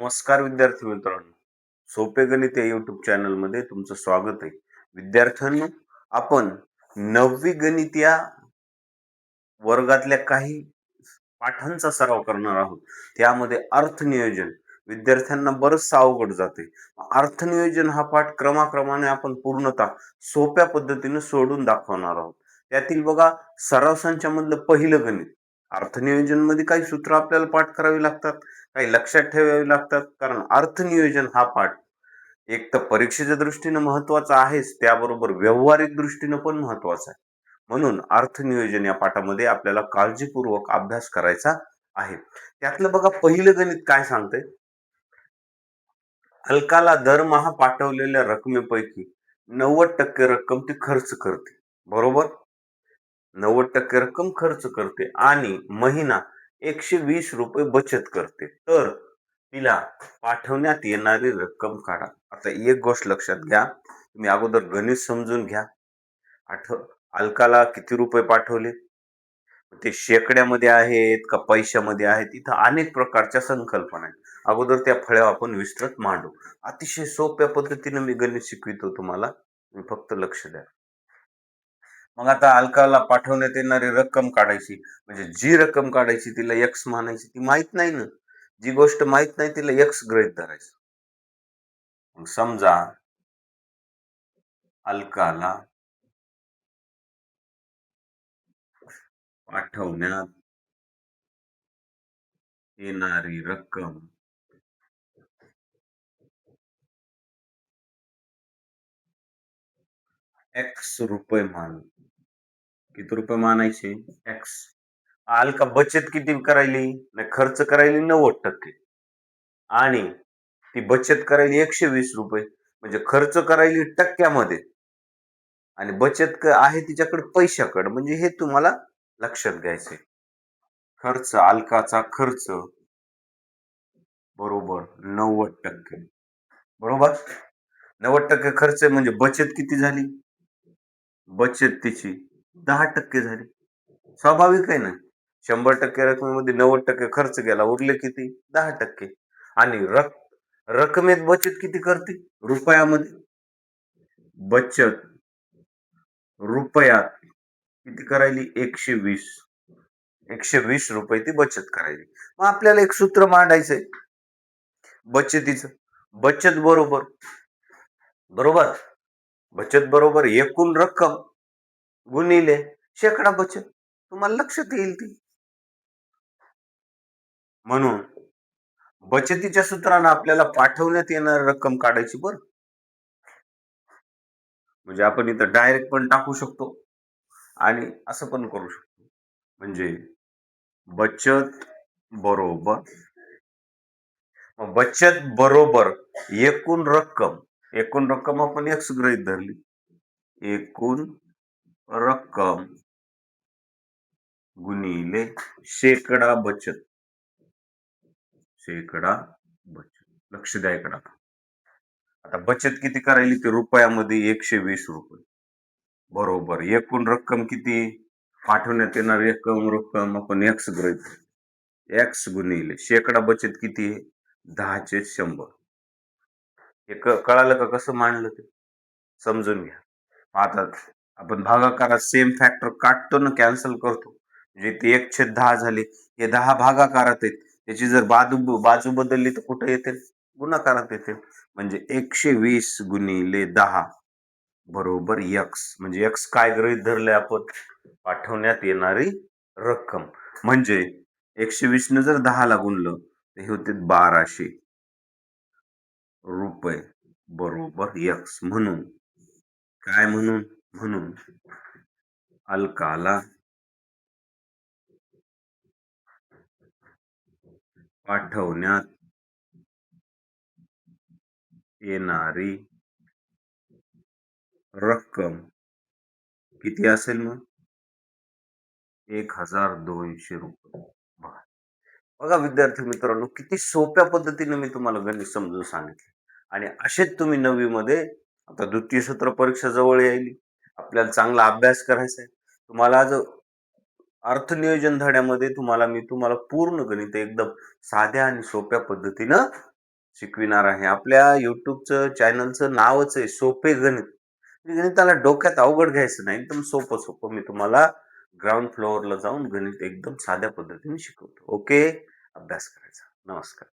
नमस्कार विद्यार्थी मित्रांनो. सोपे गणित या युट्यूब चॅनल मध्ये तुमचं स्वागत आहे. विद्यार्थ्यांनो, आपण 9वी गणित या वर्गातल्या काही पाठांचा सराव करणार आहोत. त्यामध्ये अर्थनियोजन विद्यार्थ्यांना बरंच अवघड जाते. अर्थनियोजन हा पाठ क्रमाक्रमाने आपण पूर्णतः सोप्या पद्धतीने सोडून दाखवणार आहोत. त्यातील बघा, सराव संचामधलं पहिलं गणित. अर्थनियोजन मध्ये काही सूत्र आपल्याला पाठ करावी लागतात, काही लक्षात ठेवावी लागतात. कारण अर्थनियोजन हा पाठ एक तर परीक्षेच्या दृष्टीने महत्वाचा आहेच, त्याबरोबर व्यावहारिक दृष्टीने पण महत्वाचा आहे. म्हणून अर्थनियोजन या पाठामध्ये आपल्याला काळजीपूर्वक अभ्यास करायचा आहे. त्यातलं बघा, पहिलं गणित काय सांगतंय? अलकाला दरमहा पाठवलेल्या रकमेपैकी 90% रक्कम ती खर्च करते. बरोबर? 90% रक्कम खर्च करते आणि महिना 120 रुपये बचत करते. तर तिला पाठवण्यात येणारी रक्कम काढा. आता एक गोष्ट लक्षात घ्या, तुम्ही अगोदर गणित समजून घ्या. अलकाला किती रुपये पाठवले? ते शेकड्यामध्ये आहेत का पैशामध्ये आहेत? इथं अनेक प्रकारच्या संकल्पना आहेत. अगोदर त्या फळ्या आपण विस्तृत मांडू. अतिशय सोप्या पद्धतीने मी गणित शिकवितो तुम्हाला, तुम्ही फक्त लक्ष द्या. मग आता अलकाला पाठवण्यात येणारी रक्कम काढायची. म्हणजे जी रक्कम काढायची तिला एक्स मानायची. ती माहित नाही ना, जी गोष्ट माहित नाही तिला एक्स गृहीत धरायचं. मग समजा अलकाला पाठवण्यात येणारी रक्कम एक्स रुपये मान. किती रुपये मानायचे? एक्स. अलका बचत किती करायली? नाही, खर्च करायली 90%. आणि ती बचत करायली 120 रुपये. म्हणजे खर्च करायली टक्क्यामध्ये आणि बचत आहे तिच्याकडे पैशाकडे. म्हणजे हे तुम्हाला लक्षात घ्यायचंय. खर्च, अलकाचा खर्च बरोबर 90%. बरोबर? 90% खर्च म्हणजे बचत किती झाली? बचत तिची 10% झाली. स्वाभाविक आहे ना. 100% रकमेमध्ये 90% खर्च गेला, उरले किती? 10%. आणि रकमेत बचत किती करते? रुपयामध्ये बचत रुपयात किती करायली? 120. 120 रुपये ती बचत करायली. मग आपल्याला एक सूत्र मांडायचंय बचतीचं. बचत बरोबर बरोबर बचत बरोबर एकूण रक्कम गुणिले शेकडा बचत. तुम्हाला लक्षात येईल ती. म्हणून बचतीच्या सूत्रानं आपल्याला पाठवण्यात येणारी रक्कम काढायची. बरं, म्हणजे आपण इथं डायरेक्ट पण टाकू शकतो आणि असं पण करू शकतो. म्हणजे बचत बरोबर बचत बरोबर एकूण रक्कम आपण एक्स गृहीत धरली. एकूण रक्कम गुणिले शेकडा बचत. लक्ष द्या इकडं. आता बचत किती करायली? ते रुपयामध्ये 120 रुपये. बरोबर एकूण रक्कम किती? पाठवण्यात येणारी रक्कम आपण एक्स गृहीत. एक्स गुणिले शेकडा बचत किती आहे? 10/100. हे कळालं का कसं मांडलं ते? समजून घ्या. आता आपण भागाकारात सेम फॅक्टर काढतो ना, कॅन्सल करतो. म्हणजे ते 1/10 झाले. हे 10 भागाकारात आहेत. त्याची जर बाजू बदलली तर कुठे येते? गुणाकारात येते. म्हणजे 120 गुणिले 10 बरोबर एक्स. म्हणजे एक्स काय गृहीत धरले आपण? पाठवण्यात येणारी रक्कम. म्हणजे 120 न जर 10 ला गुणलं तर हे होते 1200 रुपये बरोबर एक्स. म्हणून काय? म्हणून अलकाला पाठवण्यात येणारी रक्कम किती असेल? मग 1200 रुपये. बघा विद्यार्थी मित्रांनो, किती सोप्या पद्धतीने मी तुम्हाला गणित समजून सांगितले. आणि असेच तुम्ही 9वी मध्ये, आता द्वितीय सत्र परीक्षा जवळ यायली, आपल्याला चांगला अभ्यास करायचा आहे. तुम्हाला आज अर्थनियोजन धड्यामध्ये मी तुम्हाला पूर्ण गणित एकदम साध्या आणि सोप्या पद्धतीनं शिकविणार आहे. आपल्या YouTubeचं चॅनलचं नावच आहे सोपे गणित. गणिताला डोक्यात अवघड घ्यायचं नाही. एकदम सोपं-सोपं मी तुम्हाला ग्राउंड फ्लोअरला जाऊन गणित एकदम साध्या पद्धतीने शिकवतो. ओके. अभ्यास करायचा. नमस्कार.